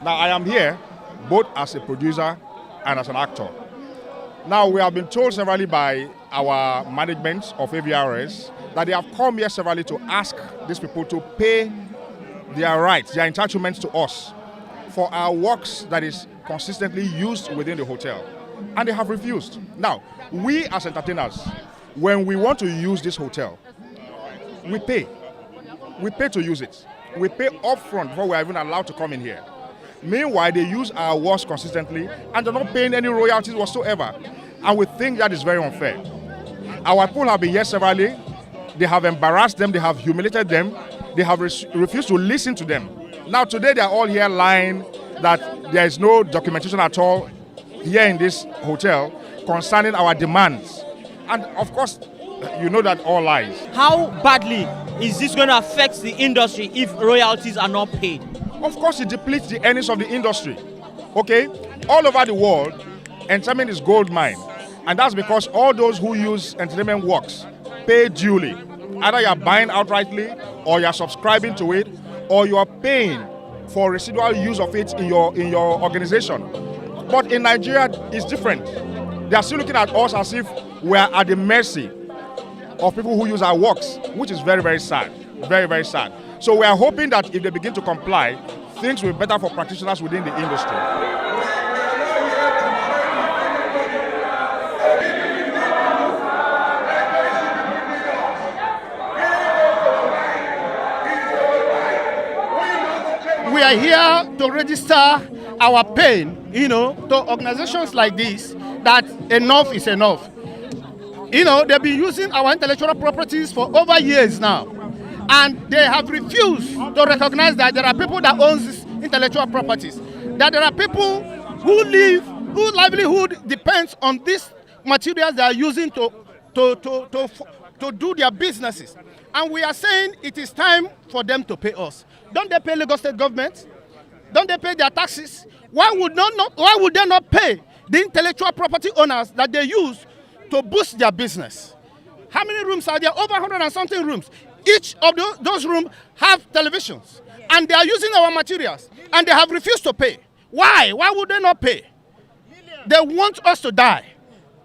Now, I am here both as a producer and as an actor. Now, we have been told severally by our management of AVRS that they have come here severally to ask these people to pay their rights, their entitlements to us for our works that is consistently used within the hotel. And they have refused. Now, we as entertainers, when we want to use this hotel, we pay. We pay to use it. We pay upfront before we are even allowed to come in here. Meanwhile, they use our works consistently and they're not paying any royalties whatsoever. And we think that is very unfair. Our people have been here severally. They have embarrassed them. They have humiliated them. They have refused to listen to them. Now, today, they are all here lying that there is no documentation at all here in this hotel concerning our demands. And of course, you know that all lies. How badly is this going to affect the industry if royalties are not paid? Of course, it depletes the earnings of the industry. Okay? All over the world, entertainment is gold mine. And that's because all those who use entertainment works pay duly. Either you are buying outrightly, or you are subscribing to it, or you are paying for residual use of it in your organization. But in Nigeria, it's different. They are still looking at us as if we are at the mercy of people who use our works, which is very, very sad. Very, very sad. So we are hoping that if they begin to comply, things will be better for practitioners within the industry. We are here to register our pain, to organizations like this, that enough is enough. They've been using our intellectual properties for over years now. And they have refused to recognize that there are people that own these intellectual properties. That there are people whose livelihood depends on these materials they are using to do their businesses. And we are saying it is time for them to pay us. Don't they pay Lagos State government? Don't they pay their taxes? Why would they not pay the intellectual property owners that they use to boost their business? How many rooms are there? Over 100 and something rooms. Each of those rooms have televisions. And they are using our materials. And they have refused to pay. Why? Why would they not pay? They want us to die.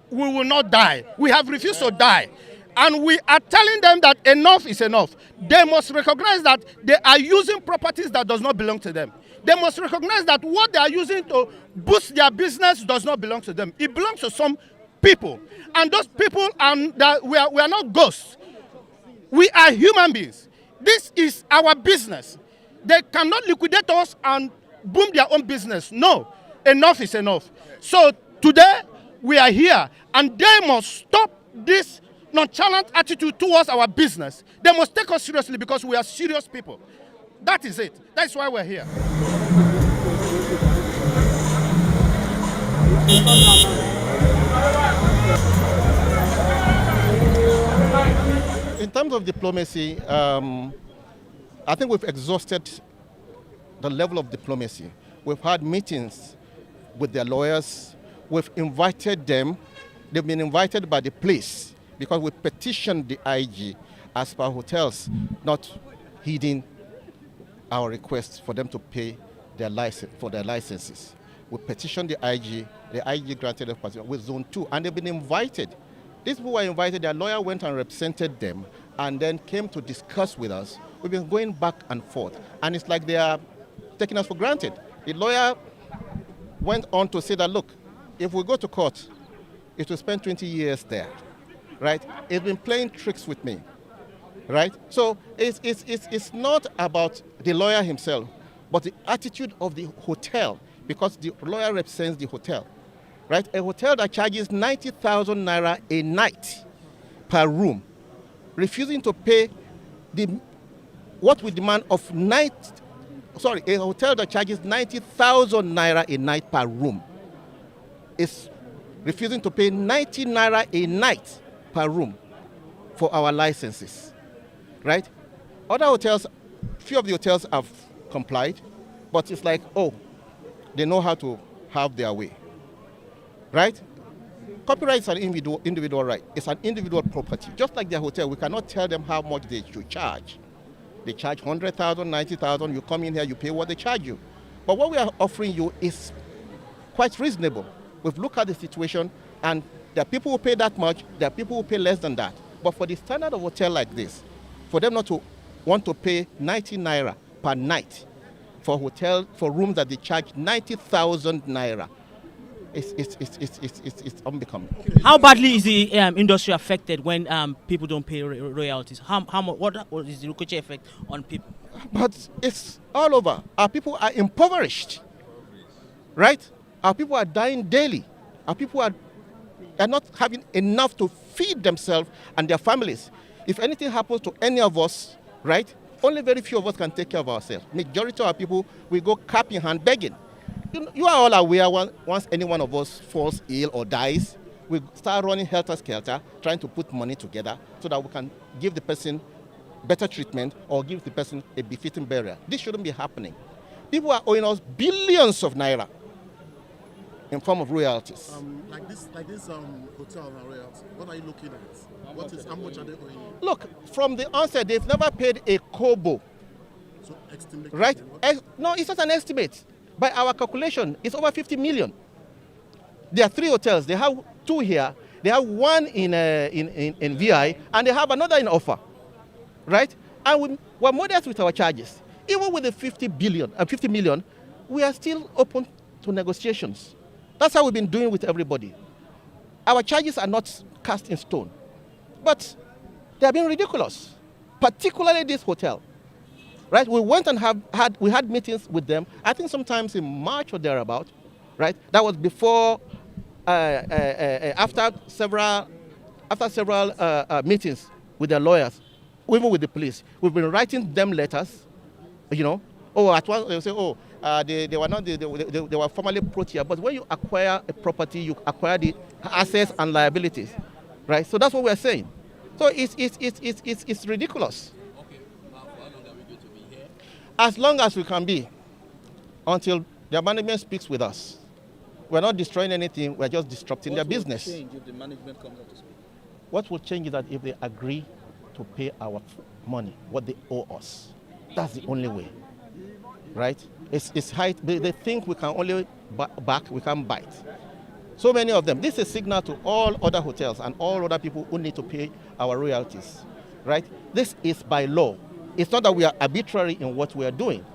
We will not die. We have refused to die. And we are telling them that enough is enough. They must recognize that they are using properties that does not belong to them. They must recognize that what they are using to boost their business does not belong to them. It belongs to some people. And those people, we are not ghosts. We are human beings. This is our business. They cannot liquidate us and boom their own business. No, enough is enough. So today, we are here, and they must stop this nonchalant attitude towards our business. They must take us seriously because we are serious people. That is it. That's why we're here. In terms of diplomacy, I think we've exhausted the level of diplomacy. We've had meetings with their lawyers. We've invited them. They've been invited by the police because we petitioned the IG as per hotels, not heeding our requests for them to pay their licenses. We petitioned the IG granted a petition with Zone 2, and they've been invited. These people were invited, their lawyer went and represented them, and then came to discuss with us. We've been going back and forth, and it's like they are taking us for granted. The lawyer went on to say that, look, if we go to court, it will spend 20 years there, right? It's been playing tricks with me, right? So it's not about the lawyer himself, but the attitude of the hotel, because the lawyer represents the hotel, right? A hotel that charges 90,000 naira a night per room, refusing to pay what we demand of a hotel that charges 90,000 naira a night per room is refusing to pay 90 naira a night per room for our licenses, right? Other hotels, few of the hotels have complied, but it's like, oh, they know how to have their way, right? Copyright is an individual right. It's an individual property. Just like their hotel, we cannot tell them how much they should charge, They charge 100,000, 90,000. You come in here, you pay what they charge you. But what we are offering you is quite reasonable. We've looked at the situation, and there are people who pay that much, there are people who pay less than that. But for the standard of hotel like this, for them not to want to pay 90 naira per night for rooms that they charge 90,000 naira, it's unbecoming. How badly is the industry affected when people don't pay royalties? What is the ricochet effect on people? But it's all over. Our people are impoverished, right? Our people are dying daily. Our people are not having enough to feed themselves and their families. If anything happens to any of us, right, only very few of us can take care of ourselves. Majority of our people, we go cap in hand begging. You are all aware once any one of us falls ill or dies, we start running helter-skelter, trying to put money together so that we can give the person better treatment or give the person a befitting burial. This shouldn't be happening. People are owing us billions of naira in form of royalties. Like this hotel and royalties, what are you looking at? How much are they owing you? Look, from the onset, they've never paid a kobo. So estimate, right? No, it's not an estimate. By our calculation, it's over 50 million. There are 3 hotels. They have 2 here. They have 1 in VI, and they have another in offer, right? And we're modest with our charges. Even with the 50 million, we are still open to negotiations. That's how we've been doing with everybody. Our charges are not cast in stone, but they have been ridiculous, particularly this hotel. Right? We went and had meetings with them, I think sometimes in March or thereabout, right? That was before, after several meetings with their lawyers, even with the police. We've been writing them letters, you know. Oh, at once they say, they were not, they were formerly proteas, but when you acquire a property, you acquire the assets and liabilities, right? So that's what we're saying. So it's ridiculous. As long as we can be, until the management speaks with us. We're not destroying anything, we're just disrupting their business. What will change if the management comes out to speak? What will change is that if they agree to pay our money, what they owe us, that's the only way, right? It's high, they think we can only back, we can't bite. So many of them, this is a signal to all other hotels and all other people who need to pay our royalties, right? This is by law. It's not that we are arbitrary in what we are doing.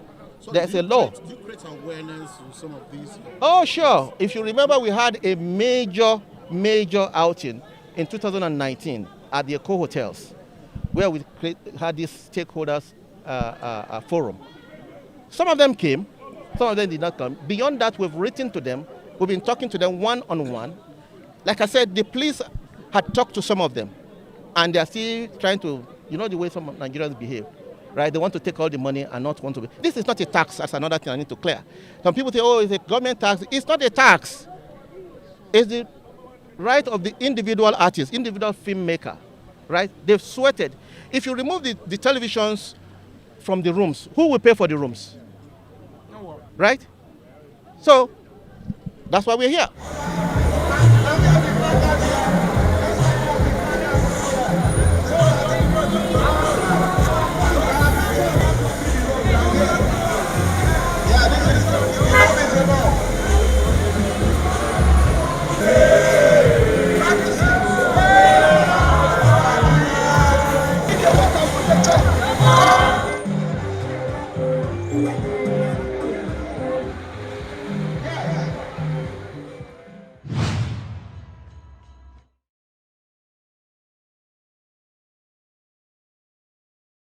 So there's a law. Do you create awareness with some of these? Oh, sure. If you remember, we had a major outing in 2019 at the Eco Hotels, where we had this stakeholders forum. Some of them came, some of them did not come. Beyond that, we've written to them. We've been talking to them one-on-one. Like I said, the police had talked to some of them, and they're still trying to, you know the way some Nigerians behave. Right? They want to take all the money and not want to. This is not a tax. That's another thing I need to clear. Some people say, oh, it's a government tax. It's not a tax. It's the right of the individual artist, individual filmmaker. Right? They've sweated. If you remove the televisions from the rooms, who will pay for the rooms? No one. Right? So, that's why we're here. Thank you.